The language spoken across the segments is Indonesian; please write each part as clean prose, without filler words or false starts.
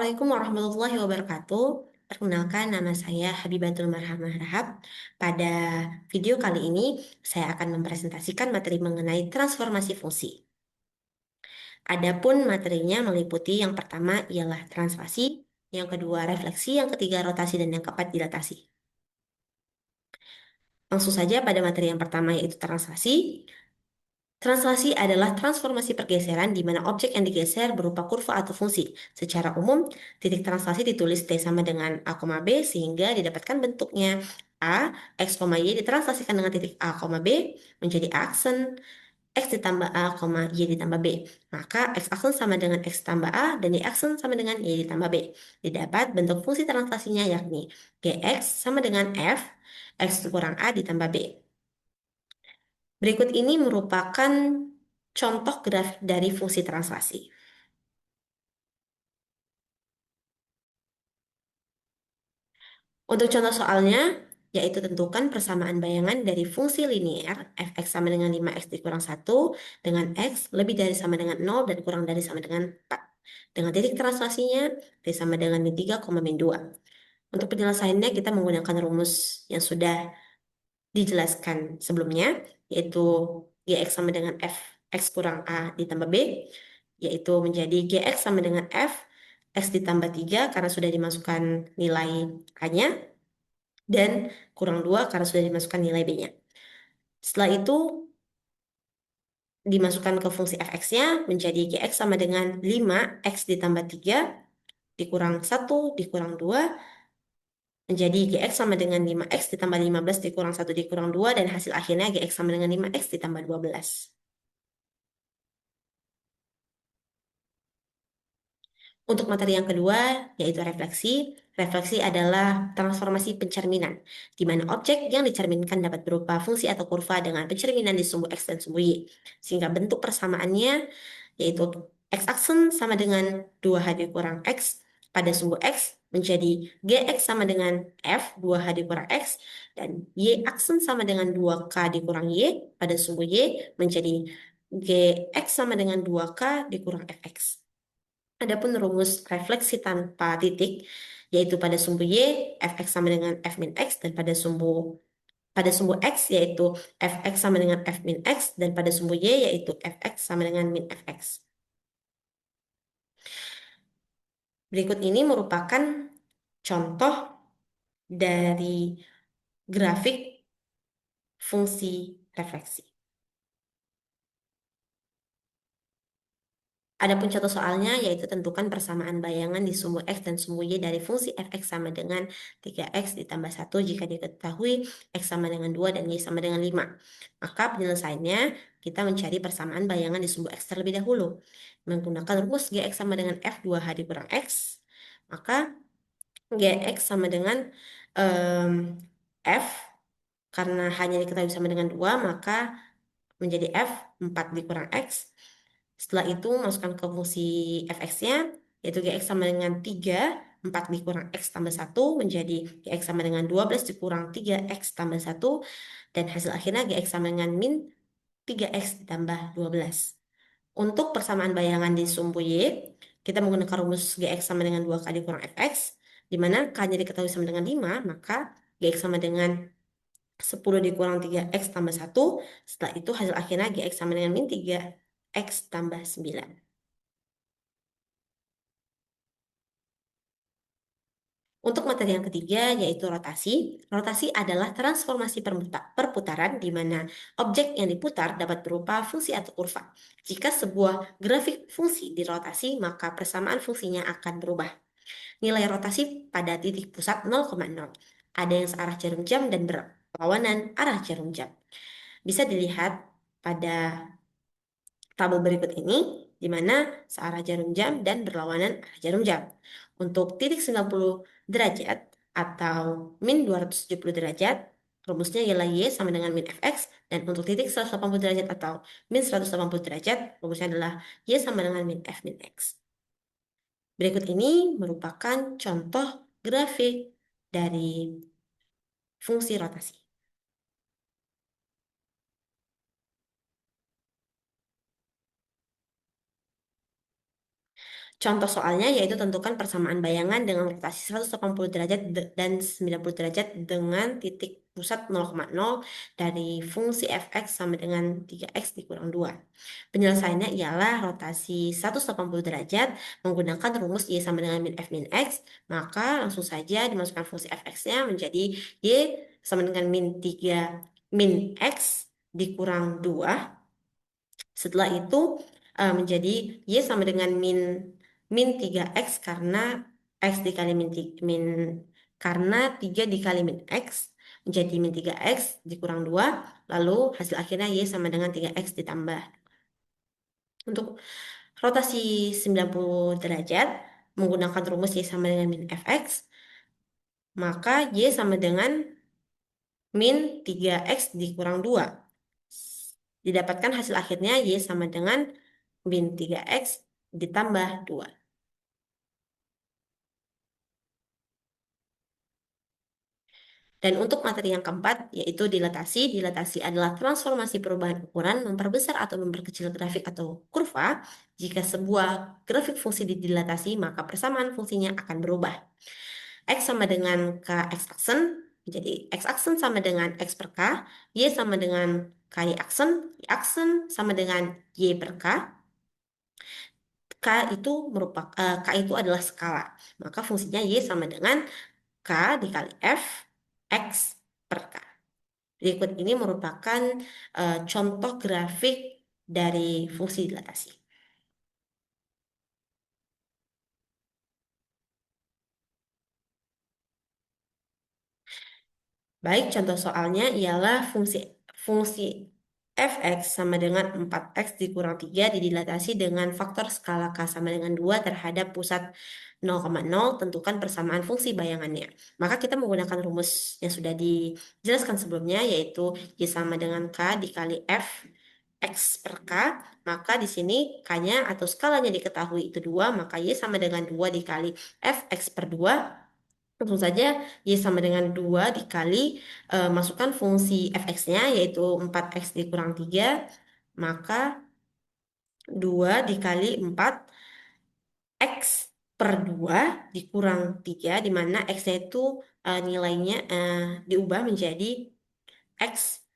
Assalamualaikum warahmatullahi wabarakatuh. Perkenalkan, nama saya Habibatul Marhamah Rahab. Pada video kali ini, saya akan mempresentasikan materi mengenai transformasi fungsi. Adapun materinya meliputi yang pertama ialah translasi, yang kedua refleksi, yang ketiga rotasi, dan yang keempat dilatasi. Langsung saja pada materi yang pertama yaitu translasi. Translasi adalah transformasi pergeseran di mana objek yang digeser berupa kurva atau fungsi. Secara umum, titik translasi ditulis T sama dengan A, B sehingga didapatkan bentuknya A, X, Y ditranslasikan dengan titik A, B menjadi aksen X ditambah A, Y ditambah B. Maka X aksen sama dengan X tambah A dan Y aksen sama dengan Y ditambah B. Didapat bentuk fungsi translasinya yakni Gx sama dengan F, X kurang A ditambah B. Berikut ini merupakan contoh grafik dari fungsi translasi. Untuk contoh soalnya, yaitu tentukan persamaan bayangan dari fungsi linear fx sama dengan 5x dikurang 1 dengan x lebih dari sama dengan 0 dan kurang dari sama dengan 4. Dengan titik translasinya, t sama dengan min 3, min 2. Untuk penjelasannya, kita menggunakan rumus yang sudah dijelaskan sebelumnya, yaitu Gx sama dengan f x kurang A ditambah B, yaitu menjadi Gx sama dengan f x ditambah 3 karena sudah dimasukkan nilai A-nya, dan kurang 2 karena sudah dimasukkan nilai B-nya. Setelah itu, dimasukkan ke fungsi fx-nya menjadi Gx sama dengan 5x ditambah 3 dikurang 1 dikurang 2 menjadi Gx sama dengan 5x ditambah 15 dikurang 1 dikurang 2 dan hasil akhirnya Gx sama dengan 5x ditambah 12. Untuk materi yang kedua, yaitu refleksi. Refleksi adalah transformasi pencerminan, di mana objek yang dicerminkan dapat berupa fungsi atau kurva dengan pencerminan di sumbu X dan sumbu Y. Sehingga bentuk persamaannya, yaitu X aksen sama dengan 2H dikurang X pada sumbu X, menjadi Gx sama dengan F 2H dikurang X, dan Y aksen sama dengan 2K dikurang Y pada sumbu Y, menjadi Gx sama dengan 2K dikurang Fx. Adapun rumus refleksi tanpa titik, yaitu pada sumbu Y, fx sama dengan f min x, dan pada sumbu x, yaitu fx sama dengan f min x, dan pada sumbu Y, yaitu fx sama dengan min fx. Berikut ini merupakan contoh dari grafik fungsi refleksi. Adapun contoh soalnya yaitu tentukan persamaan bayangan di sumbu X dan sumbu Y dari fungsi fx sama dengan 3x ditambah 1 jika diketahui X sama dengan 2 dan Y sama dengan 5. Maka penyelesaiannya kita mencari persamaan bayangan di sumbu X terlebih dahulu. Menggunakan rumus Gx sama dengan F 2H dikurang X, maka Gx sama dengan F, karena hanya diketahui sama dengan 2, maka menjadi F 4 dikurang X. Setelah itu masukkan ke fungsi fx-nya, yaitu Gx sama dengan 3, 4 dikurang X tambah 1 menjadi Gx sama dengan 12 dikurang 3X tambah 1, dan hasil akhirnya Gx sama dengan min 3X ditambah 12. Untuk persamaan bayangan di sumbu Y, kita menggunakan rumus Gx sama dengan 2 kali kurang Fx, di mana K-nya diketahui sama dengan 5, maka Gx sama dengan 10 dikurang 3X tambah 1. Setelah itu hasil akhirnya Gx sama dengan min 3X tambah 9. Untuk materi yang ketiga, yaitu rotasi. Rotasi adalah transformasi perputaran di mana objek yang diputar dapat berupa fungsi atau kurva. Jika sebuah grafik fungsi dirotasi, maka persamaan fungsinya akan berubah. Nilai rotasi pada titik pusat 0,0. Ada yang searah jarum jam dan berlawanan arah jarum jam. Bisa dilihat pada tabel berikut ini, di mana searah jarum jam dan berlawanan arah jarum jam. Untuk titik 90 derajat atau min 270 derajat, rumusnya ialah Y sama dengan min Fx, dan untuk titik 180 derajat atau min 180 derajat, rumusnya adalah Y sama dengan min F min X. Berikut ini merupakan contoh grafik dari fungsi rotasi. Contoh soalnya yaitu tentukan persamaan bayangan dengan rotasi 180 derajat dan 90 derajat dengan titik pusat 0,0 dari fungsi fx sama dengan 3x dikurang 2. Penyelesaiannya ialah rotasi 180 derajat menggunakan rumus y sama dengan min f min x, maka langsung saja dimasukkan fungsi fx-nya menjadi y sama dengan min 3 min x dikurang 2. Setelah itu menjadi Y sama dengan min 3x karena X dikali karena 3 dikali min X menjadi min 3x dikurang 2. Lalu hasil akhirnya Y sama dengan 3x ditambah. Untuk rotasi 90 derajat menggunakan rumus Y sama dengan min Fx, maka Y sama dengan min 3x dikurang 2. Didapatkan hasil akhirnya Y sama dengan min 3x ditambah 2. Dan untuk materi yang keempat, yaitu dilatasi. Dilatasi adalah transformasi perubahan ukuran, memperbesar atau memperkecil grafik atau kurva. Jika sebuah grafik fungsi didilatasi, maka persamaan fungsinya akan berubah. X sama dengan K X aksen, jadi X aksen sama dengan X per K, Y sama dengan KY aksen, Y aksen sama dengan Y per K. K itu K itu adalah skala. Maka fungsinya Y sama dengan K dikali F X per K. Berikut ini merupakan contoh grafik dari fungsi dilatasi. Baik, contoh soalnya ialah fungsi fx sama dengan 4x dikurang 3 didilatasi dengan faktor skala k sama dengan 2 terhadap pusat 0,0, tentukan persamaan fungsi bayangannya. Maka kita menggunakan rumus yang sudah dijelaskan sebelumnya, yaitu y sama dengan k dikali f x per k. Maka di sini k-nya atau skalanya diketahui itu 2, maka y sama dengan 2 dikali f x per 2. Langsung saja Y sama dengan 2 dikali masukkan fungsi fx-nya yaitu 4x dikurang 3, maka 2 dikali 4 x per 2 dikurang 3, di mana x-nya itu nilainya diubah menjadi x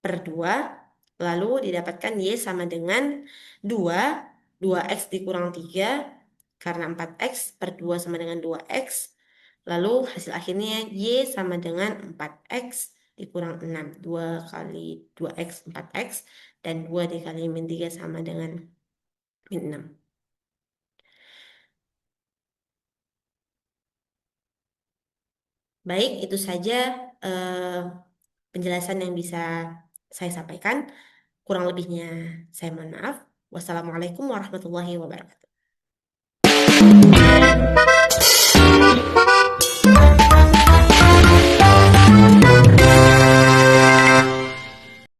per 2, lalu didapatkan Y sama dengan 2, 2x dikurang 3, karena 4x per 2 sama dengan 2x, lalu hasil akhirnya Y sama dengan 4x dikurang 6, 2 kali 2x 4x, dan 2 dikali min 3 sama dengan min 6. Baik, itu saja eh, penjelasan yang bisa saya sampaikan. Kurang lebihnya saya mohon maaf. Wassalamualaikum warahmatullahi wabarakatuh.